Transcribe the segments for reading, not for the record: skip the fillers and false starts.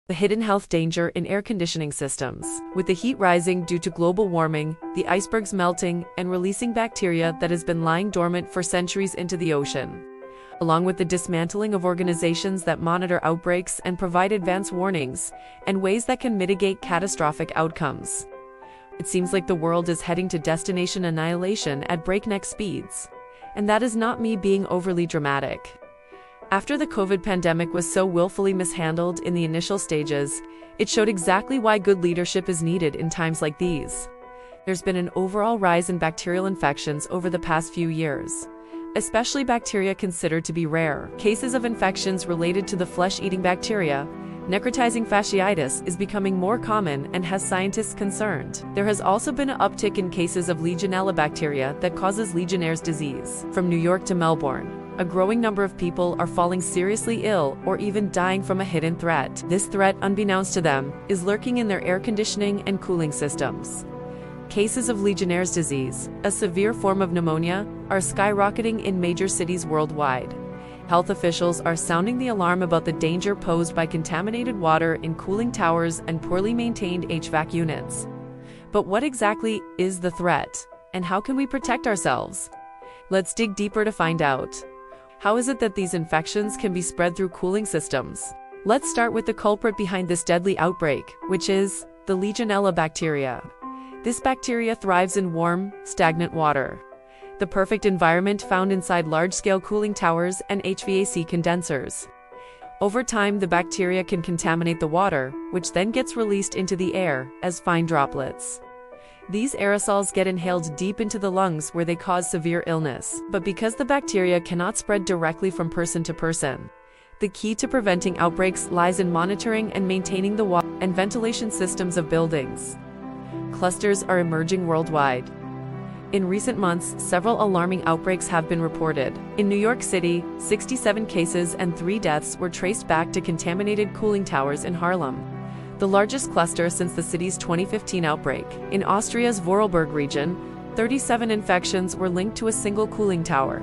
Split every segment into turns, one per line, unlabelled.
The hidden health danger in air conditioning systems. With the heat rising due to global warming, the icebergs melting and releasing bacteria that has been lying dormant for centuries into the ocean, along with the dismantling of organizations that monitor outbreaks and provide advance warnings and ways that can mitigate catastrophic outcomes. It seems like the world is heading to destination annihilation at breakneck speeds. And that is not me being overly dramatic. After the COVID pandemic was so willfully mishandled in the initial stages, it showed exactly why good leadership is needed in times like these. There's been an overall rise in bacterial infections over the past few years, especially bacteria considered to be rare. Cases of infections related to the flesh-eating bacteria, necrotizing fasciitis, is becoming more common and has scientists concerned. There has also been an uptick in cases of Legionella bacteria that causes Legionnaires disease. From New York to Melbourne, a growing number of people are falling seriously ill or even dying from a hidden threat. This threat, unbeknownst to them, is lurking in their air conditioning and cooling systems. Cases of Legionnaires disease, a severe form of pneumonia, are skyrocketing in major cities worldwide. Health officials are sounding the alarm about the danger posed by contaminated water in cooling towers and poorly maintained HVAC units. But what exactly is the threat, and how can we protect ourselves? Let's dig deeper to find out. How is it that these infections can be spread through cooling systems? Let's start with the culprit behind this deadly outbreak, which is the Legionella bacteria. This bacteria thrives in warm, stagnant water, the perfect environment found inside large-scale cooling towers and HVAC condensers. Over time, the bacteria can contaminate the water, which then gets released into the air as fine droplets. These aerosols get inhaled deep into the lungs where they cause severe illness. But because the bacteria cannot spread directly from person to person, the key to preventing outbreaks lies in monitoring and maintaining the water and ventilation systems of buildings. Clusters are emerging worldwide. In recent months, several alarming outbreaks have been reported. In New York City, 67 cases and 3 deaths were traced back to contaminated cooling towers in Harlem, the largest cluster since the city's 2015 outbreak. In Austria's Vorarlberg region, 37 infections were linked to a single cooling tower.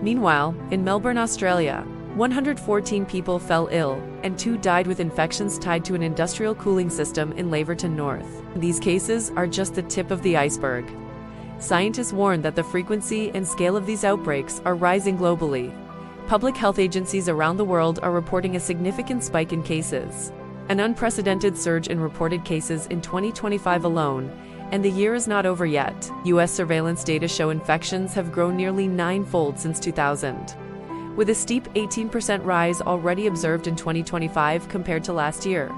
Meanwhile, in Melbourne, Australia, 114 people fell ill, and 2 died with infections tied to an industrial cooling system in Laverton North. These cases are just the tip of the iceberg. Scientists warn that the frequency and scale of these outbreaks are rising globally. Public health agencies around the world are reporting a significant spike in cases, an unprecedented surge in reported cases in 2025 alone, and the year is not over yet. U.S. surveillance data show infections have grown nearly 9-fold since 2000, with a steep 18% rise already observed in 2025 compared to last year.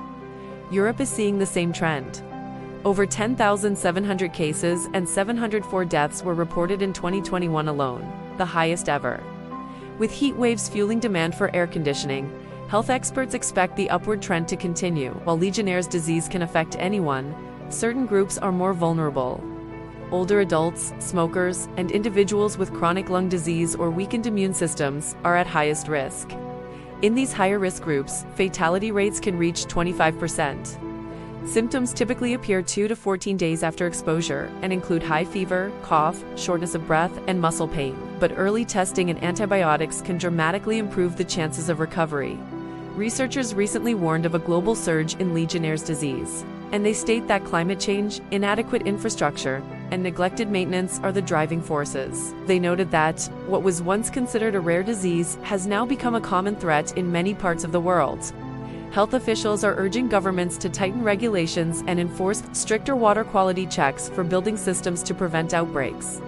Europe is seeing the same trend. Over 10,700 cases and 704 deaths were reported in 2021 alone, the highest ever. With heat waves fueling demand for air conditioning, health experts expect the upward trend to continue. While Legionnaire's disease can affect anyone, certain groups are more vulnerable. Older adults, smokers, and individuals with chronic lung disease or weakened immune systems are at highest risk. In these higher risk groups, fatality rates can reach 25%. Symptoms typically appear 2 to 14 days after exposure and include high fever, cough, shortness of breath, and muscle pain. But early testing and antibiotics can dramatically improve the chances of recovery. Researchers recently warned of a global surge in Legionnaire's disease, and they state that climate change, inadequate infrastructure, and neglected maintenance are the driving forces. They noted that what was once considered a rare disease has now become a common threat in many parts of the world. Health officials are urging governments to tighten regulations and enforce stricter water quality checks for building systems to prevent outbreaks.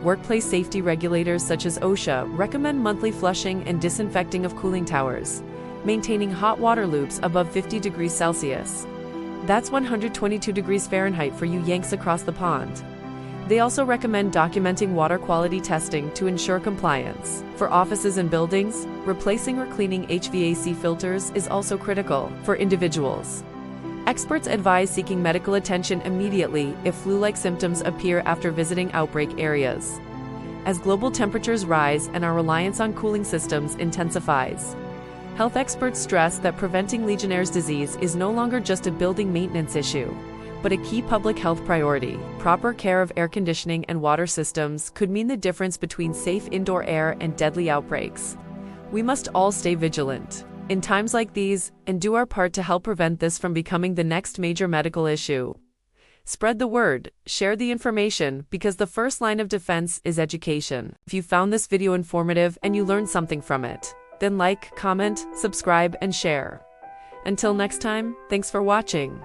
Workplace safety regulators such as OSHA recommend monthly flushing and disinfecting of cooling towers, maintaining hot water loops above 50 degrees Celsius. That's 122 degrees Fahrenheit for you Yanks across the pond. They also recommend documenting water quality testing to ensure compliance. For offices and buildings, replacing or cleaning HVAC filters is also critical. For individuals, experts advise seeking medical attention immediately if flu-like symptoms appear after visiting outbreak areas. As global temperatures rise and our reliance on cooling systems intensifies, health experts stress that preventing Legionnaire's disease is no longer just a building maintenance issue, but a key public health priority. Proper care of air conditioning and water systems could mean the difference between safe indoor air and deadly outbreaks. We must all stay vigilant. in times like these and do our part to help prevent this from becoming the next major medical issue. Spread the word, share the information, because the first line of defense is education. If you found this video informative and you learned something from it, then like, comment, subscribe, and share. Until next time, thanks for watching.